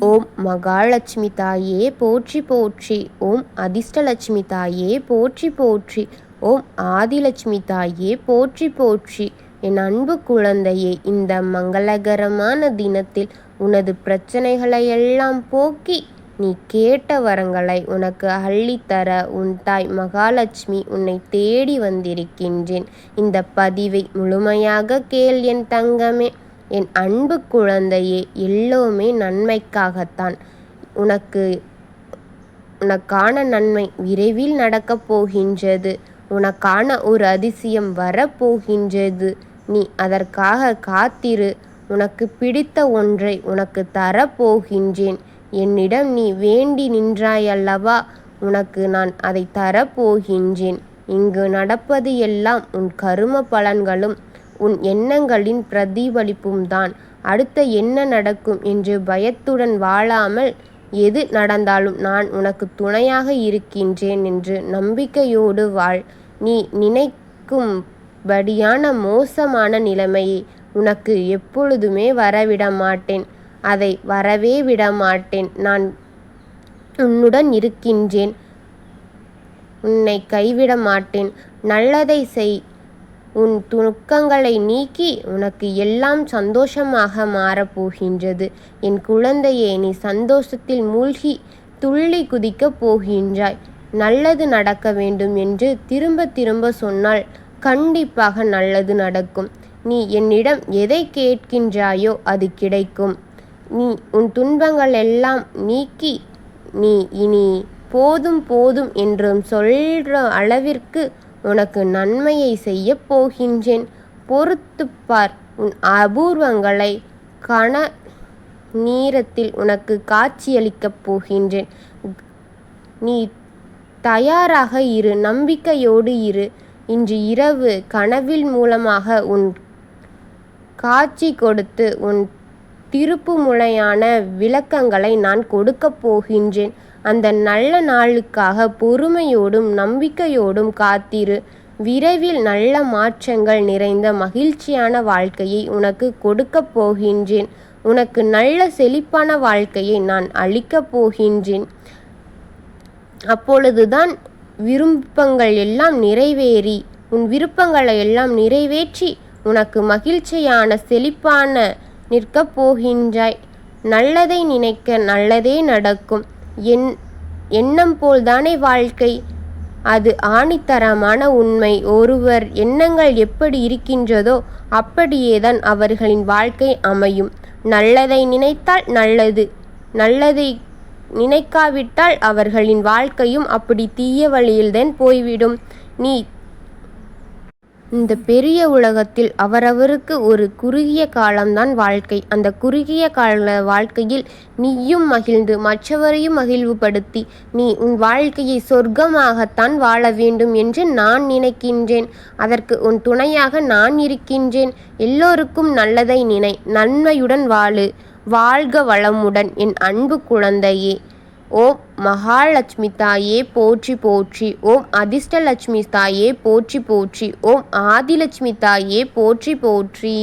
ஓம் மகாலட்சுமி தாயே போற்றி போற்றி. ஓம் அதிர்ஷ்டலட்சுமி தாயே போற்றி போற்றி. ஓம் ஆதிலட்சுமி தாயே போற்றி போற்றி. என் அன்பு குழந்தையே, இந்த மங்களகரமான தினத்தில் உனது பிரச்சனைகளையெல்லாம் போக்கி நீ கேட்ட வரங்களை உனக்கு அள்ளித்தர உன் தாய் மகாலட்சுமி உன்னை தேடி வந்திருக்கின்றேன். இந்த பதிவை முழுமையாக கேள் என் தங்கமே. என் அன்பு குழந்தையே, எல்லோருமே நன்மைக்காகத்தான். உனக்கான நன்மை விரைவில் நடக்கப் போகின்றது. உனக்கான ஒரு அதிசயம் வரப்போகின்றது. நீ அதற்காக காத்திரு. உனக்கு பிடித்த ஒன்றை உனக்கு தரப்போகின்றேன். என்னிடம் நீ வேண்டி நின்றாயல்லவா, உனக்கு நான் அதை தரப்போகின்றேன். இங்கு நடப்பது எல்லாம் உன் கரும பலன்களும் உன் எண்ணங்களின் பிரதிபலிப்பும் தான். அடுத்த என்ன நடக்கும் என்று பயத்துடன் வாழாமல், எது நடந்தாலும் நான் உனக்கு துணையாக இருக்கின்றேன் என்று நம்பிக்கையோடு வாழ். நீ நினைக்கும்படியான மோசமான நிலைமையை உனக்கு எப்பொழுதுமே வரவிட மாட்டேன். அதை வரவே விட மாட்டேன். நான் உன்னுடன் இருக்கின்றேன். உன்னை கைவிட மாட்டேன். நல்லதை செய். உன் துக்கங்களை நீக்கி உனக்கு எல்லாம் சந்தோஷமாக மாறப்போகின்றது. என் குழந்தையே, நீ சந்தோஷத்தில் மூழ்கி துள்ளி குதிக்கப் போகின்றாய். நல்லது நடக்க வேண்டும் என்று திரும்ப திரும்ப சொன்னால் கண்டிப்பாக நல்லது நடக்கும். நீ என்னிடம் எதை கேட்கின்றாயோ அது கிடைக்கும். நீ உன் துன்பங்கள் எல்லாம் நீக்கி நீ இனி போதும் போதும் என்றும் சொல்கிற அளவிற்கு உனக்கு நன்மையை செய்ய போகின்றேன். பொறுத்துப்பார். உன் அபூர்வங்களை கன நேரத்தில் உனக்கு காட்சியளிக்கப் போகின்றேன். நீ தயாராக இரு. நம்பிக்கையோடு இரு. இன்று இரவு கனவில் மூலமாக உன் காட்சி கொடுத்து உன் திருப்புமுனையான விளக்கங்களை நான் கொடுக்கப் போகின்றேன். அந்த நல்ல நாளுக்காக பொறுமையோடும் நம்பிக்கையோடும் காத்திரு. விரைவில் நல்ல மாற்றங்கள் நிறைந்த மகிழ்ச்சியான வாழ்க்கையை உனக்கு கொடுக்கப் போகின்றேன். உனக்கு நல்ல செழிப்பான வாழ்க்கையை நான் அளிக்கப் போகின்றேன். அப்பொழுதுதான் விருப்பங்கள் எல்லாம் நிறைவேறி உன் விருப்பங்களை எல்லாம் நிறைவேற்றி உனக்கு மகிழ்ச்சியான செழிப்பான நிற்கப் போகின்றாய். நல்லதை நினைக்க நல்லதே நடக்கும். எண்ணம் போல்தானே வாழ்க்கை. அது ஆணித்தரமான உண்மை. ஒருவர் எண்ணங்கள் எப்படி இருக்கின்றதோ அப்படியேதான் அவர்களின் வாழ்க்கை அமையும். நல்லதை நினைத்தால் நல்லது, நல்லதை நினைக்காவிட்டால் அவர்களின் வாழ்க்கையும் அப்படி தீய வழியில்தான் போய்விடும். நீ இந்த பெரிய உலகத்தில் அவரவருக்கு ஒரு குறுகிய காலம்தான் வாழ்க்கை. அந்த குறுகிய கால வாழ்க்கையில் நீயும் மகிழ்ந்து மற்றவரையும் மகிழ்வுபடுத்தி நீ உன் வாழ்க்கையை சொர்க்கமாகத்தான் வாழ வேண்டும் என்று நான் நினைக்கின்றேன். அதற்கு உன் துணையாக நான் இருக்கின்றேன். எல்லோருக்கும் நல்லதை நினை. நன்மையுடன் வாழு. வாழ்க வளமுடன் என் அன்பு குழந்தையே. ஓம் மகாலட்சுமி தாயே போற்றி போற்றி. ஓம் அதிர்ஷ்டலட்சுமி தாயே போற்றி போற்றி. ஓம் ஆதிலட்சுமி தாயே போற்றி போற்றி.